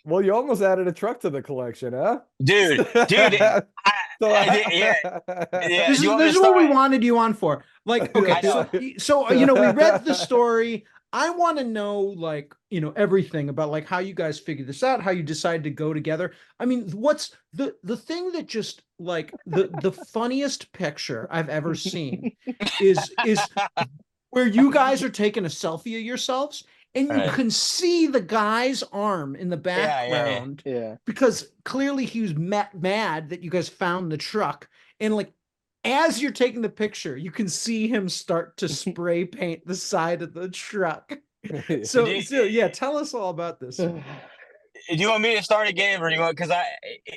Well, you almost added a truck to the collection, huh? Dude, yeah, yeah. This Do you is want me this to is what start? we wanted you on for. Like, Yeah, okay, I know. so we read the story. I want to know, like, everything about like how you guys figured this out, how you decided to go together. I mean, what's the thing that just like the funniest picture I've ever seen is where you guys are taking a selfie of yourselves and All you right. can see the guy's arm in the Yeah. background Yeah. because clearly he was mad that you guys found the truck. And like, as you're taking the picture, you can see him start to spray paint the side of the truck. Do So, you, so yeah, tell us all about this. do you want me to start a game, or do you want? Because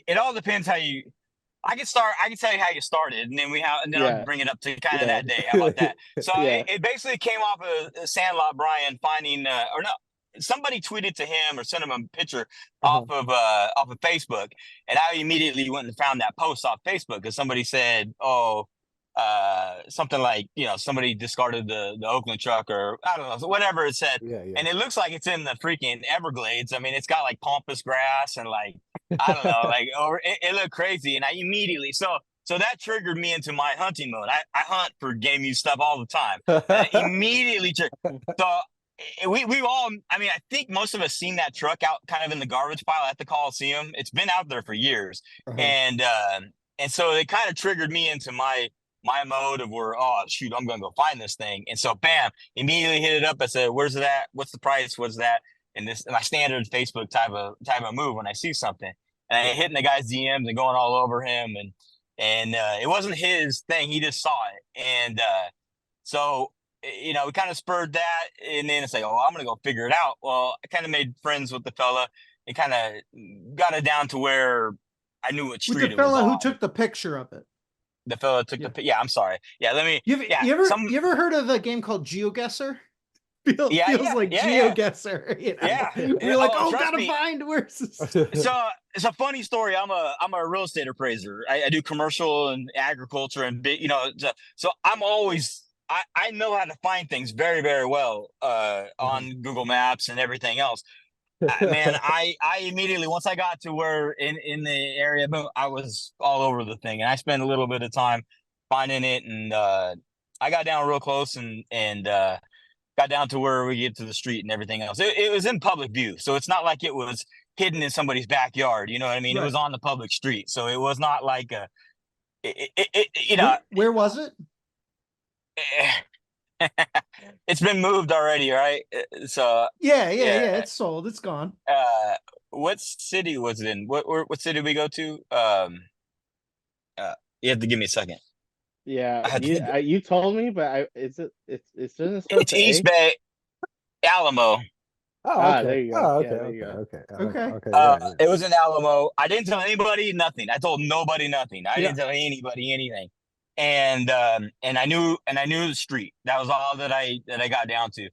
it all depends how you. I can start. I can tell you how you started, and then and then I'll Yeah. bring it up to kind of Yeah. that day. How about that? So Yeah. it basically came off of Sandlot Brian finding, or no, somebody tweeted to him or sent him a picture Uh-huh. off of Facebook, and I immediately went and found that post off Facebook because somebody said, "Oh, something like somebody discarded the Oakland truck or I don't know, so whatever it said." Yeah, yeah. And it looks like it's in the freaking Everglades. I mean, it's got like pampas grass and like I don't know, like over it looked crazy. And I immediately so that triggered me into my hunting mode. I hunt for game use stuff all the time. And it immediately so we all I mean, I think most of us seen that truck out kind of in the garbage pile at the Coliseum. It's been out there for years. Uh-huh. And so it kind of triggered me into my mode of where, oh shoot, I'm gonna go find this thing. And so bam, immediately hit it up. I said, where's it at? What's the price? What's that? And this my standard Facebook type of move when I see something. And I hitting the guy's DMs and going all over him and it wasn't his thing. He just saw it. And so we kind of spurred that and then it's like, oh, I'm gonna go figure it out. Well, I kind of made friends with the fella and kind of got it down to where I knew what With the street it was fella who on. took the picture of it. The fella took Yeah. yeah, I'm sorry. Yeah, let me You, yeah, you ever some you ever heard of a game called GeoGuessr? yeah, Feels like yeah. GeoGuessr. Yeah. We're like, Oh, oh, trust gotta me. find where's this? So it's a funny story. I'm a real estate appraiser. I do commercial and agriculture and so I'm always I know how to find things very, very well Mhm. on Google Maps and everything else. Man, I immediately once I got to where in the area, I was all over the thing, and I spent a little bit of time finding it, and I got down real close and got down to where we get to the street and everything else. It was in public view, so it's not like it was hidden in somebody's backyard. You know what I mean? It was Right. on the public street, so it was not like a, Where was it? it's been moved already, right? So Yeah. yeah. It's sold. It's gone. Uh, what city was it in? What city did we go to? You have to give me a second. Yeah. I had to You think. you told me, but it's doesn't start with It's the East A. Bay, Alamo. Oh, Ah, okay. there you go. Oh, okay. Yeah, there you Okay. go. Okay. Okay. Okay. Yeah. Yeah. It was in Alamo. I didn't tell anybody nothing. I told nobody nothing. I Yeah. didn't tell anybody anything. And I knew the street. That was all that I got down to.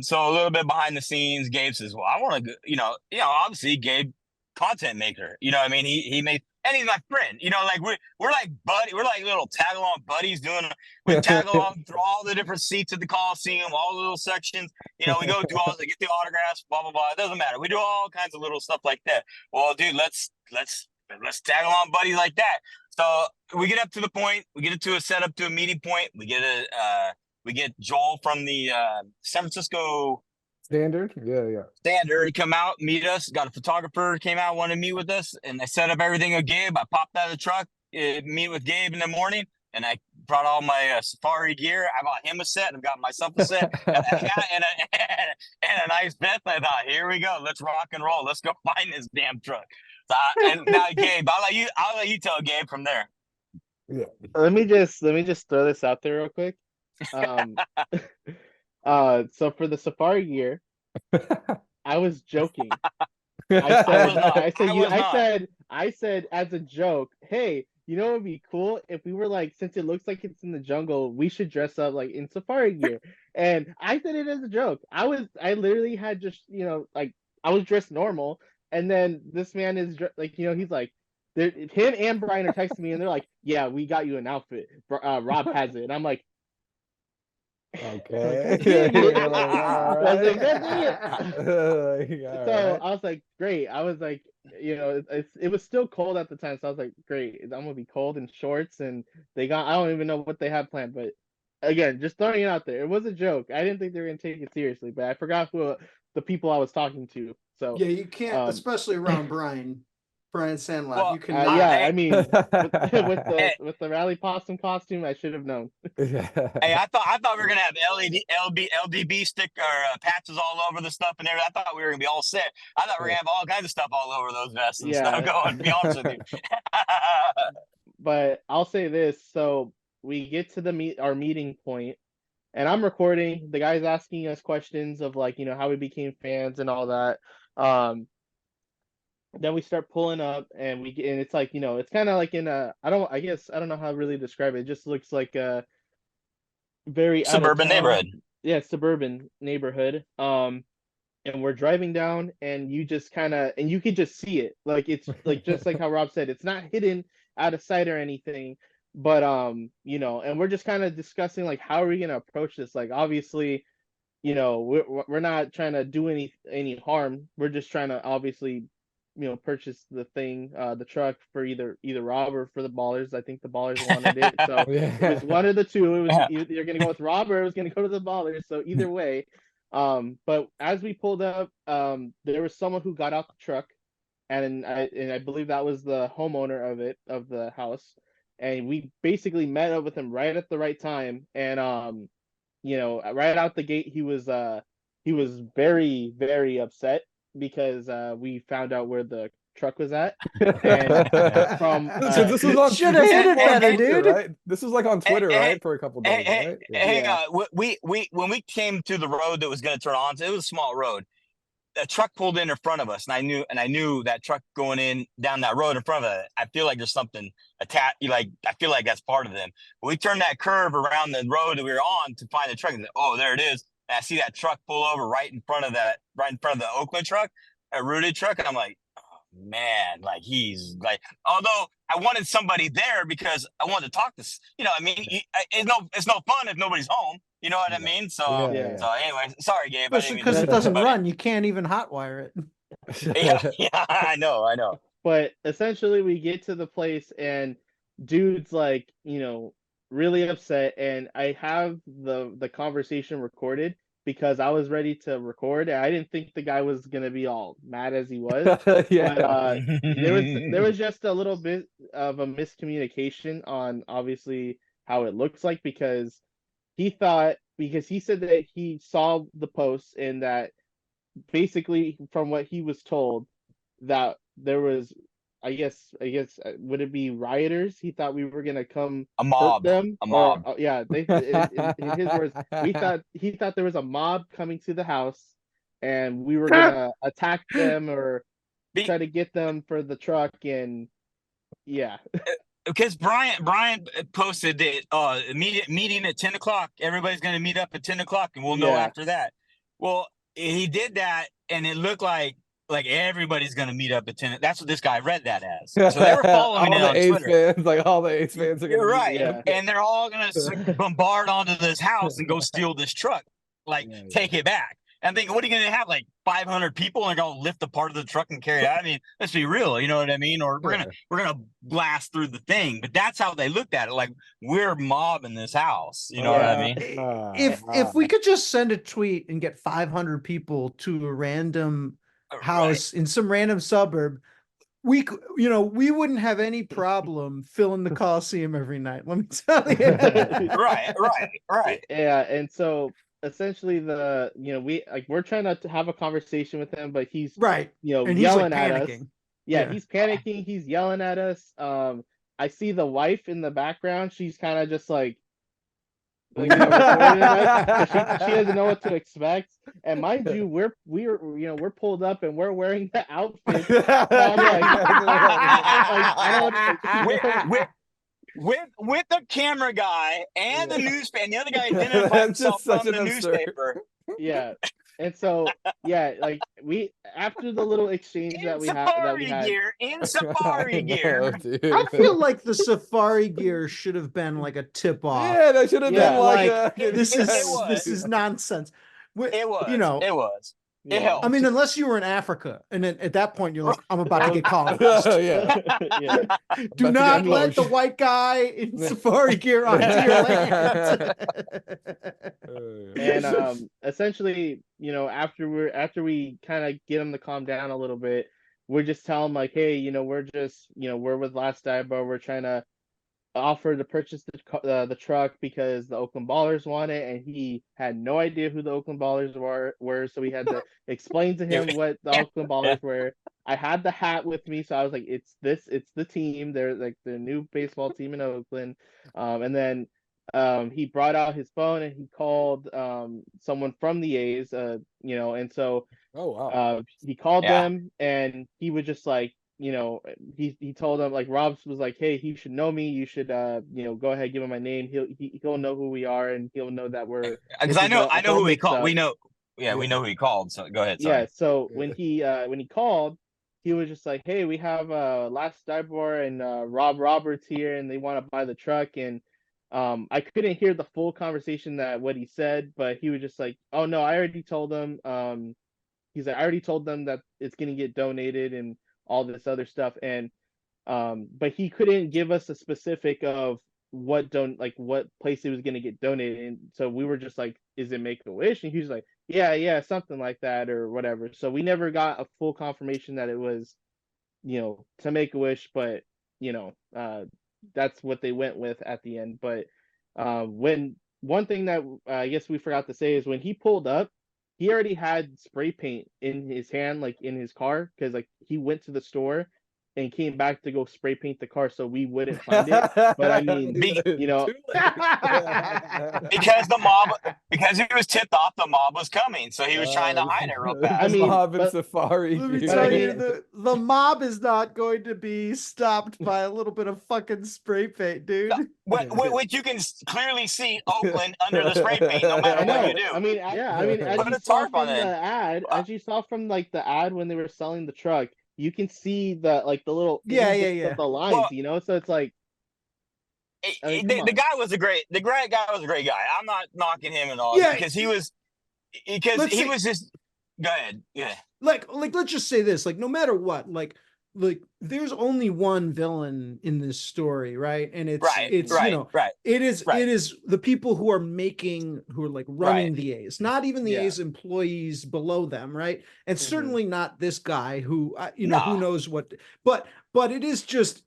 So a little bit behind the scenes, Gabe says, "Well, I want to, obviously Gabe, content maker. You know, what I mean, he made, and he's my friend. You know, like we're like we're like little tag along buddies we tag along through all the different seats at the Coliseum, all the little sections. You know, we go do all the get the autographs, blah blah blah. It doesn't matter. We do all kinds of little stuff like that. Well, dude, let's tag along buddies like that. So we get up to the point, we get it to a setup to a meeting point. We get Joel from the San Francisco Standard. Yeah. Yeah. Standard to come out, meet us. Got a photographer came out, wanted to meet with us, and I set up everything with Gabe. I popped out of the truck, meet with Gabe in the morning, and I brought all my safari gear. I bought him a set, and got myself a set, and a nice vest. I thought, here we go, let's rock and roll. Let's go find this damn truck. So and now, Gabe, I'll let you tell Gabe from there. Yeah. Let me just throw this out there real quick. Um, so for the safari gear, I was joking. I I was said, not. I said I you, was not. I said as a joke, hey, it would be cool if we were like, since it looks like it's in the jungle, we should dress up like in safari gear. And I said it as a joke. I literally had just, like I was dressed normal, and then this man is like, he's like, him and Brian are texting me, and they're like, yeah, we got you an outfit. Rob has it, and I'm like, Okay. Seeing it. You're like, all Was a right. good thing. Like, all So right. I was like, great. I was like, it was still cold at the time, so I was like, great. I'm gonna be cold in shorts, and I don't even know what they have planned, but again, just throwing it out there. It was a joke. I didn't think they were gonna take it seriously, but I forgot who the people I was talking to. So, Yeah, you can't, um, especially around Brian Sandlap. Well, You cannot. yeah, I hey, mean, with hey, with the rally possum costume, I should have known. hey, I thought we were gonna have LED, LDB stick or patches all over the stuff and everything. I thought we were gonna be all set. I thought we were gonna have all kinds of stuff all over those vests and stuff Yeah, going. To be honest with you. but I'll say this. So we get to our meeting point, and I'm recording. The guy's asking us questions of like, how we became fans and all that. Um, then we start pulling up, and it's like, it's kind of like in a, I guess I don't know how to really describe it. It just looks like a very out of Suburban town, neighborhood. yeah, suburban neighborhood. And we're driving down, and you could just see it, like it's like just like how Rob said, it's not hidden out of sight or anything, but and we're just kind of discussing like how are we gonna approach this. Like obviously, we're not trying to do any harm. We're just trying to obviously, purchase the truck for either Rob or for the Ballers. I think the Ballers wanted it, so it was one of the two. It was Yeah. either gonna go with Rob or it was gonna go to the Ballers. So either way, but as we pulled up, there was someone who got out the truck, and I believe that was the homeowner of the house, and we basically met up with him right at the right time, and right out the gate, he was very, very upset because we found out where the truck was at, and from So this was on Should have hit it better, Twitter, dude. right? This was like on Twitter, Hey, right? For a couple hey, days, hey, right? Yeah. hang Yeah. on. We when we came to the road that was going to turn on, it was a small road. A truck pulled in front of us, and I knew that truck going in down that road in front of it. I feel like there's something attached. Like I feel like that's part of them. We turned that curve around the road that we were on to find the truck. And oh, there it is. And I see that truck pull over right in front of the Oakland truck, a rooted truck, and I'm like, man, like he's like, although I wanted somebody there because I wanted to talk to, I mean, it's no fun if nobody's home. You know what I mean? So, Yeah, Yeah. so anyway, sorry, Gabe. I Especially didn't mean because to, it doesn't but run. You can't even hotwire it. yeah, I know. But essentially, we get to the place, and dude's like, really upset, and I have the conversation recorded because I was ready to record, and I didn't think the guy was gonna be all mad as he was. Yeah. But there was just a little bit of a miscommunication on obviously how it looks like, because he said that he saw the post, and that basically from what he was told, that there was, would it be rioters? He thought we were gonna come A hurt mob, them, a or mob. yeah, they in his words, he thought there was a mob coming to the house, and we were gonna attack them or Be, try to get them for the truck, and yeah, because Brian posted that meeting at 10 o'clock. Everybody's going to meet up at 10 o'clock, and we'll know Yeah. after that. Well, he did that, and it looked like everybody's going to meet up at 10. That's what this guy read that as. So they were following it all on the A's Twitter. fans, like all the A's fans are gonna You're be right, Yeah. and they're all going to bombard onto this house and go steal this truck, take it back. And I'm thinking, what are you going to have, like 500 people, and they're going to lift a part of the truck and carry it out? I mean, let's be real, you know what I mean? Or we're gonna blast through the thing. But that's how they looked at it, like we're mobbing this house. You know what I mean? If we could just send a tweet and get 500 people to a random house in some random suburb, we wouldn't have any problem filling the Coliseum every night. Let me tell you. Right. Yeah, and so essentially we're trying to have a conversation with him, but he's right, and he's yelling like at us. panicking. Yeah, he's panicking, he's yelling at us. I see the wife in the background. She's kind of just like recording us, 'cause she doesn't know what to expect. And mind you, we're pulled up and we're wearing the outfit. With the camera guy and the newspaper, and the other guy identified himself from the newspaper. Yeah. And so yeah, like we after the little exchange In that we safari had. gear, in I safari know, gear. dude. I feel like the safari gear should have been like a tip off. Yeah, that should have Yeah. been like, Like this it is was. this is nonsense. It You was. know, It was. It Yeah. I helped. mean, unless you were in Africa, and then at that point you're like, I'm about to Well, get colonized. yeah. Yeah. Do About to not get let the poached. white guy in safari gear onto your land. And essentially, you know, after we kind of get them to calm down a little bit, we're just telling them like, hey, you know, we're just, you know, we're with Last Dive, we're trying to offer to purchase the truck because the Oakland Ballers want it, and he had no idea who the Oakland Ballers were, so we had to explain to him what the Oakland Ballers were. I had the hat with me, so I was like, it's the team. They're like the new baseball team in Oakland. And then he brought out his phone and he called someone from the A's, you know, and so Oh wow. he called Yeah. them and he was just like, you know, he told them like Robs was like, hey, he should know me. You should you know, go ahead, give him my name. He'll know who we are and he'll know that we're Because this I is know a who he homeless called. We stuff. know. Yeah, we Yeah. know who he called. So go ahead. Yeah, Sorry. so Yeah. when he called, he was just like, hey, we have Last Dibor and Rob Roberts here and they want to buy the truck. And I couldn't hear the full conversation that what he said, but he was just like, oh no, I already told them. He's like, I already told them that it's gonna get donated and all this other stuff. And but he couldn't give us a specific of what place it was gonna get donated. And so we were just like, is it Make a Wish? And he was like, yeah, something like that or whatever. So we never got a full confirmation that it was, you know, to Make a Wish, but you know, that's what they went with at the end. But when one thing that I guess we forgot to say is when he pulled up, he already had spray paint in his hand, like in his car, because like he went to the store and came back to go spray paint the car so we wouldn't find it. But I mean, Be- you know, Too late. because the mob, because he was tipped off, the mob was coming, so he was trying to hide it real The fast. I mean, mob and but- safari Let me gear. But tell I you, mean- the mob is not going to be stopped by a little bit of fucking spray paint, dude. Which you can clearly see Oakland under the spray paint, no I matter know. what you do. I mean, yeah. I mean, as Put you a saw tarp on from it. the ad, as you saw from like the ad when they were selling the truck, you can see the like the little Yeah, ends yeah. of the lines, Well, you know. So it's like, I mean, come The on. guy was a great guy was a great guy. I'm not knocking him at all Yeah, because he let's say- was just go ahead. Yeah. Like let's just say this, like no matter what, like there's only one villain in this story, right? And it's Right. you Right. know, Right. it is Right. the people who are like running Right. the A's, not even the Yeah. A's employees below them, right? And Mhm. certainly not this guy who you know, who Nah. knows what, but it is just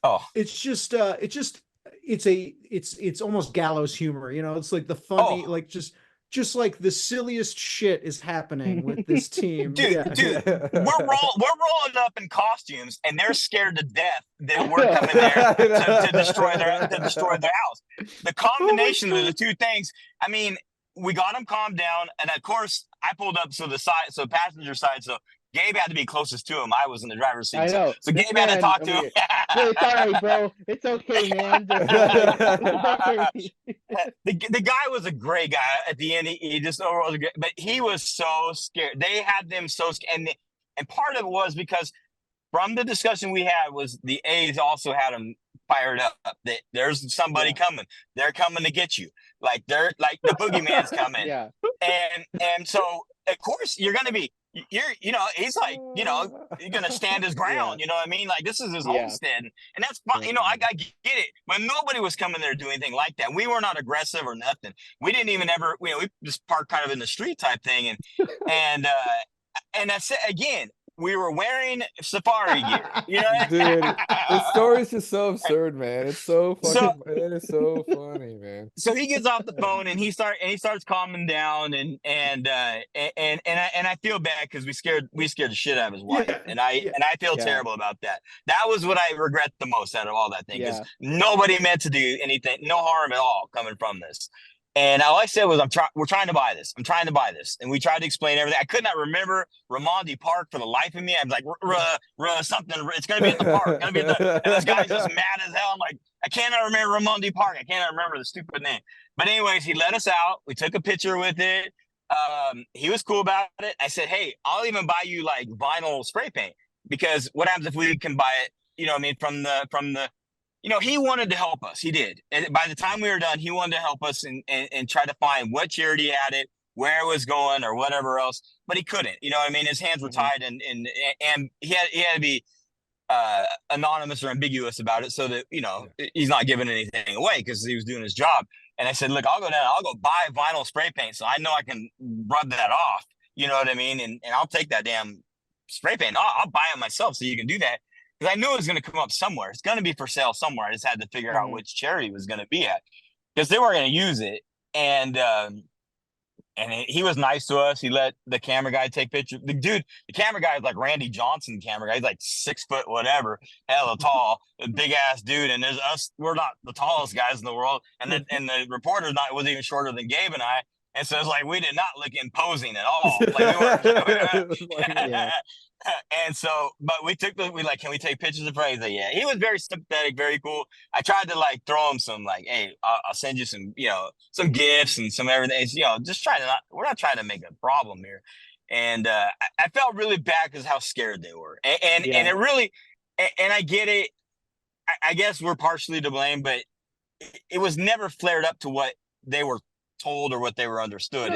Oh. it's almost gallows humor, you know. It's like the funny, Oh. like just like the silliest shit is happening with this team. Dude, Yeah. dude, we're rolling up in costumes, and they're scared to death that we're coming there to destroy their house. The combination of the two things. I mean, we got them calmed down, and of course, I pulled up so passenger side, so Gabe had to be closest to him. I was in the driver's seat, I know. so This Gabe had to man talk over to him. here. It's all right, bro. It's okay, man. The guy was a great guy. At the end, he just overall was great, but he was so scared. They had them so scared, and part of it was because from the discussion we had was the A's also had them fired up. That there's somebody coming. They're coming to get you. Like they're like the boogeyman's coming. Yeah. And so of course you're gonna be. You know, he's like, you know, he's gonna stand his ground. Yeah. You know what I mean? Like this is his Yeah. homestead, and that's fine. You know, I get it, but nobody was coming there to do anything like that. We were not aggressive or nothing. We didn't even ever, you know, we just parked kind of in the street type thing, and that's it. Again, we were wearing safari gear. You know, Dude, this story's just so absurd, man. It's so fucking. It is so funny, man. So he gets off the phone and he starts calming down and I feel bad because we scared the shit out of his wife, and I feel Yeah. terrible about that. That was what I regret the most out of all that thing because Yeah. nobody meant to do anything, no harm at all coming from this. And all I said was, we're trying to buy this. I'm trying to buy this. And we tried to explain everything. I could not remember Ramondi Park for the life of me. I was like, something. It's going to be at the park. It's going to be at the. And this guy's just mad as hell. I'm like, I cannot remember Ramondi Park. I cannot remember the stupid name. But anyways, he let us out. We took a picture with it. He was cool about it. I said, hey, I'll even buy you like vinyl spray paint, because what happens if we can buy it, you know what I mean, from the you know, he wanted to help us. He did. And by the time we were done, he wanted to help us and try to find what charity had it, where it was going, or whatever else. But he couldn't. You know what I mean? His hands were tied, and he had to be anonymous or ambiguous about it, so that, you know, he's not giving anything away because he was doing his job. And I said, look, I'll go down, I'll go buy vinyl spray paint, so I know I can rub that off. You know what I mean? And I'll take that damn spray paint. I'll buy it myself, so you can do that. Because I knew it was going to come up somewhere. It's going to be for sale somewhere. I just had to figure out which charity it was going to be at, because they weren't going to use it. And he was nice to us. He let the camera guy take pictures. The camera guy is like Randy Johnson camera guy. He's like 6 foot whatever, hella tall, a big ass dude. And there's us. We're not the tallest guys in the world. And the reporter was even shorter than Gabe and I. And so it's like we did not look imposing at all. Like Yeah. And so, but can we take pictures of He's like, yeah. He was very sympathetic, very cool. I tried to like throw him some like, hey, I'll send you some, you know, some gifts and some everything. It's, you know, just we're not trying to make a problem here. And I felt really bad because how scared they were. And it really, and I get it. I guess we're partially to blame, but it was never flared up to what they were told or what they were understood.